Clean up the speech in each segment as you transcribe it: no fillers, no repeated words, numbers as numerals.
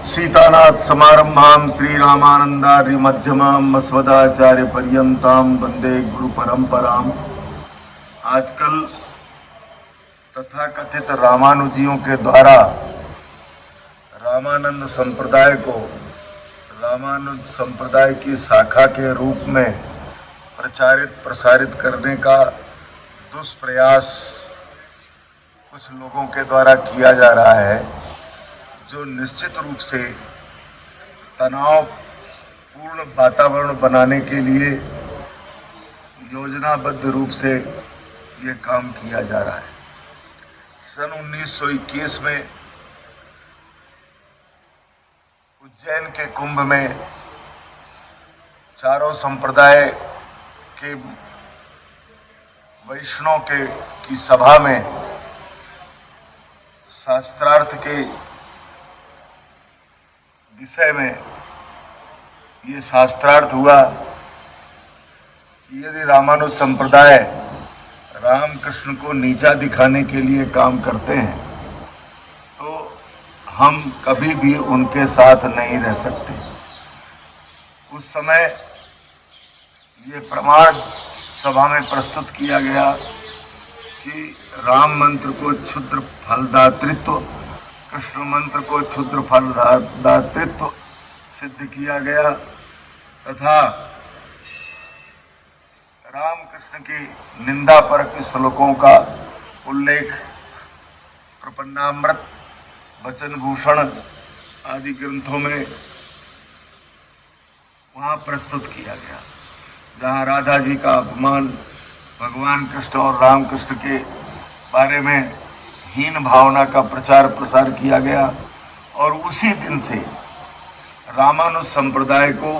सीतानाथ समारंभां श्रीरामानंदार्य मध्यमां अस्मदाचार्य पर्यंतां वंदे गुरु परंपराम। आजकल तथाकथित रामानुजियों के द्वारा रामानंद संप्रदाय को रामानुज संप्रदाय की शाखा के रूप में प्रचारित प्रसारित करने का दुष्प्रयास कुछ लोगों के द्वारा किया जा रहा है, जो निश्चित रूप से तनावपूर्ण वातावरण बनाने के लिए योजनाबद्ध रूप से ये काम किया जा रहा है। सन 1921 में उज्जैन के कुंभ में चारों संप्रदाय के वैष्णव की सभा में शास्त्रार्थ के विषय में ये शास्त्रार्थ हुआ कि यदि रामानुज संप्रदाय रामकृष्ण को नीचा दिखाने के लिए काम करते हैं तो हम कभी भी उनके साथ नहीं रह सकते। उस समय ये प्रमाण सभा में प्रस्तुत किया गया कि राम मंत्र को क्षुद्र फलदातृत्व, कृष्ण मंत्र को क्षुद्र फलदातृत्व सिद्ध किया गया तथा रामकृष्ण की निंदा परक श्लोकों का उल्लेख प्रपन्नामृत, वचन भूषण आदि ग्रंथों में वहाँ प्रस्तुत किया गया, जहाँ राधा जी का अपमान, भगवान कृष्ण और रामकृष्ण के बारे में हीन भावना का प्रचार प्रसार किया गया। और उसी दिन से रामानुज संप्रदाय को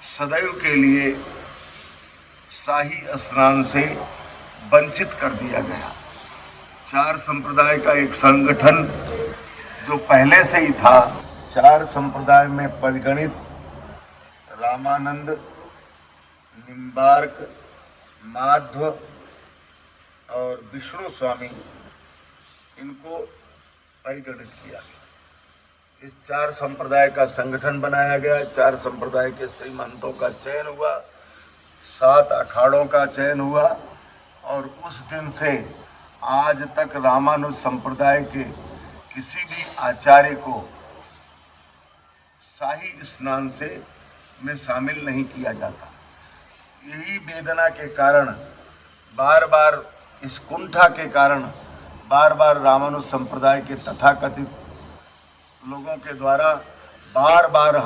सदैव के लिए शाही स्नान से वंचित कर दिया गया। चार संप्रदाय का एक संगठन जो पहले से ही था, चार संप्रदाय में परिगणित रामानंद, निम्बार्क, माध्व और विष्णु स्वामी, इनको परिगणित किया गया। इस चार संप्रदाय का संगठन बनाया गया, चार संप्रदाय के श्रीमंतों का चयन हुआ, 7 अखाड़ों का चयन हुआ और उस दिन से आज तक रामानुज संप्रदाय के किसी भी आचार्य को शाही स्नान से में शामिल नहीं किया जाता। यही वेदना के कारण, बार बार इस कुंठा के कारण बार बार रामानुज संप्रदाय के तथाकथित लोगों के द्वारा बार बार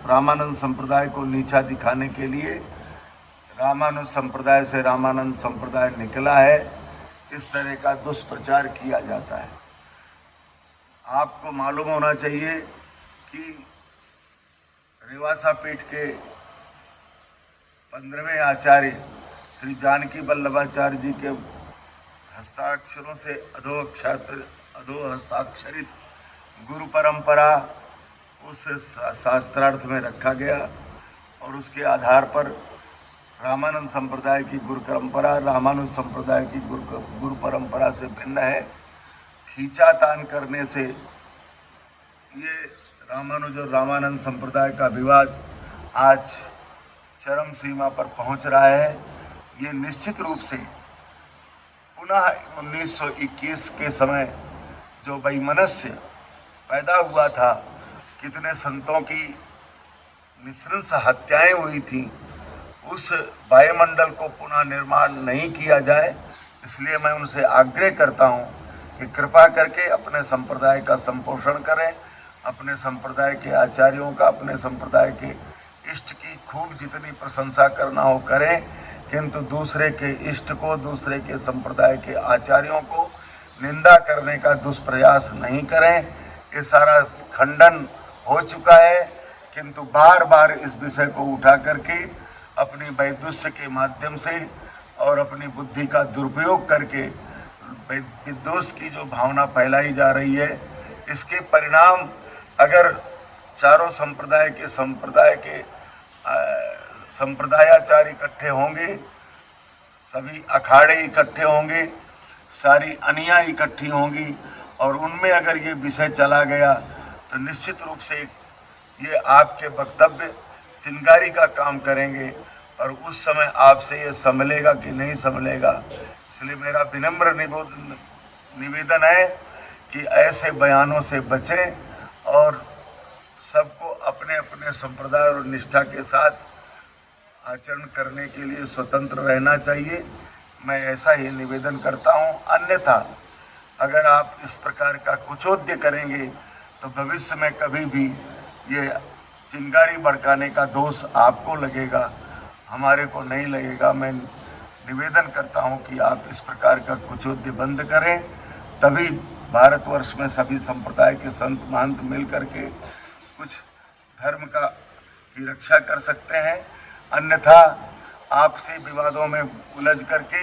रामानंद संप्रदाय को नीचा दिखाने के लिए रामानुज संप्रदाय से रामानंद संप्रदाय निकला है, इस तरह का दुष्प्रचार किया जाता है। आपको मालूम होना चाहिए कि रेवासा पीठ के 15वें आचार्य श्री जानकी वल्लभाचार्य जी के हस्ताक्षरों से अधोहस्ताक्षरित गुरु परंपरा उस शास्त्रार्थ में रखा गया और उसके आधार पर रामानंद संप्रदाय की गुरु परंपरा रामानुज संप्रदाय की गुरु परंपरा से भिन्न है। खींचातान करने से ये रामानुज और रामानंद संप्रदाय का विवाद आज चरम सीमा पर पहुंच रहा है। ये निश्चित रूप से पुनः 1921 के समय जो वैमनस्य पैदा हुआ था, कितने संतों की नृशंस हत्याएं हुई थी, उस वायुमंडल को पुनः निर्माण नहीं किया जाए, इसलिए मैं उनसे आग्रह करता हूं कि कृपा करके अपने संप्रदाय का संपोषण करें, अपने संप्रदाय के आचार्यों का, अपने संप्रदाय के इष्ट की खूब जितनी प्रशंसा करना हो करें, किंतु दूसरे के इष्ट को, दूसरे के संप्रदाय के आचार्यों को निंदा करने का दुष्प्रयास नहीं करें। ये सारा खंडन हो चुका है, किंतु बार बार इस विषय को उठा करके अपनी वैदुष्य के माध्यम से और अपनी बुद्धि का दुरुपयोग करके विद्वेष की जो भावना फैलाई जा रही है, इसके परिणाम अगर चारों संप्रदाय के संप्रदायाचार्य इकट्ठे होंगे, सभी अखाड़े इकट्ठे होंगे, सारी अनिया इकट्ठी होंगी और उनमें अगर ये विषय चला गया तो निश्चित रूप से ये आपके वक्तव्य चिंगारी का काम करेंगे और उस समय आपसे ये संभलेगा कि नहीं संभलेगा। इसलिए मेरा विनम्र निवेदन है कि ऐसे बयानों से बचें और सबको अपने अपने संप्रदाय और निष्ठा के साथ आचरण करने के लिए स्वतंत्र रहना चाहिए। मैं ऐसा ही निवेदन करता हूं। अन्यथा अगर आप इस प्रकार का कुचोद्य करेंगे तो भविष्य में कभी भी ये चिंगारी भड़काने का दोष आपको लगेगा, हमारे को नहीं लगेगा। मैं निवेदन करता हूं कि आप इस प्रकार का कुचोद्य बंद करें, तभी भारतवर्ष में सभी संप्रदाय के संत महंत मिल करके कुछ धर्म की रक्षा कर सकते हैं। अन्यथा आपसी विवादों में उलझ करके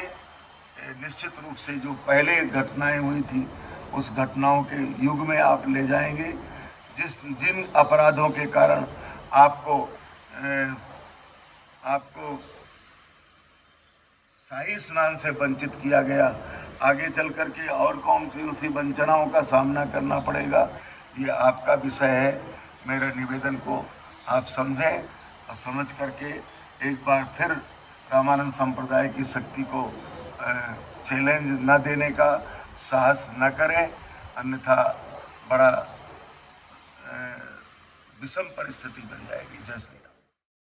निश्चित रूप से जो पहले घटनाएं हुई थी उस घटनाओं के युग में आप ले जाएंगे। जिन अपराधों के कारण आपको शाही स्नान से वंचित किया गया, आगे चल करके और कौन सी वंचनाओं का सामना करना पड़ेगा, ये आपका विषय है। मेरे निवेदन को आप समझें और समझ करके एक बार फिर रामानंद संप्रदाय की शक्ति को चैलेंज न देने का साहस न करें, अन्यथा बड़ा विषम परिस्थिति बन जाएगी। जय श्री राम।